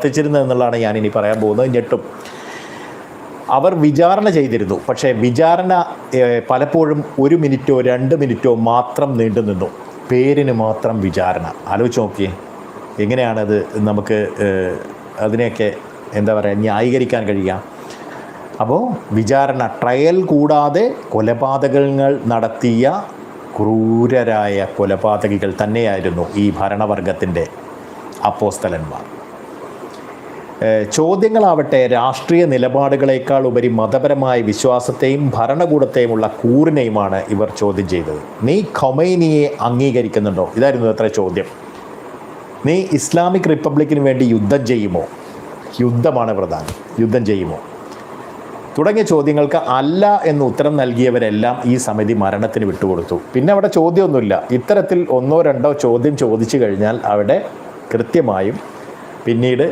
എന്നുള്ളതാണ് ഞാൻ ഇനി പറയാൻ പോകുന്നത്. ഞെട്ടും. അവർ വിചാരണ ചെയ്തിരുന്നു, പക്ഷേ വിചാരണ പലപ്പോഴും 1 മിനിറ്റോ 2 മിനിറ്റോ മാത്രം നീണ്ടു നിന്നു. പേരിന് മാത്രം വിചാരണ. ആലോചിച്ച് നോക്കിയേ, എങ്ങനെയാണത് നമുക്ക് അതിനെയൊക്കെ എന്താ പറയുക ന്യായീകരിക്കാൻ കഴിയുക? അപ്പോൾ വിചാരണ, ട്രയൽ കൂടാതെ കൊലപാതകങ്ങൾ നടത്തിയ ക്രൂരരായ കൊലപാതകികൾ തന്നെയായിരുന്നു ഈ ഭരണവർഗത്തിൻ്റെ അപ്പോസ്തലന്മാർ. ചോദ്യങ്ങളാവട്ടെ രാഷ്ട്രീയ നിലപാടുകളേക്കാൾ ഉപരി മതപരമായ വിശ്വാസത്തെയും ഭരണകൂടത്തെയുമുള്ള കൂറിനെയുമാണ് ഇവർ ചോദ്യം ചെയ്തത്. നീ ഖൊമൈനിയെ അംഗീകരിക്കുന്നുണ്ടോ? ഇതായിരുന്നു അത്ര ചോദ്യം. നീ ഇസ്ലാമിക് റിപ്പബ്ലിക്കിന് വേണ്ടി യുദ്ധം ചെയ്യുമോ? യുദ്ധമാണ് പ്രധാനം. യുദ്ധം ചെയ്യുമോ തുടങ്ങിയ ചോദ്യങ്ങൾക്ക് അല്ല എന്ന് ഉത്തരം നൽകിയവരെല്ലാം ഈ സമിതി മരണത്തിന് വിട്ടുകൊടുത്തു. പിന്നെ അവിടെ ചോദ്യമൊന്നുമില്ല. ഇത്തരത്തിൽ 1 2 ചോദ്യം ചോദിച്ചു കഴിഞ്ഞാൽ അവിടെ കൃത്യമായും പിന്നീട്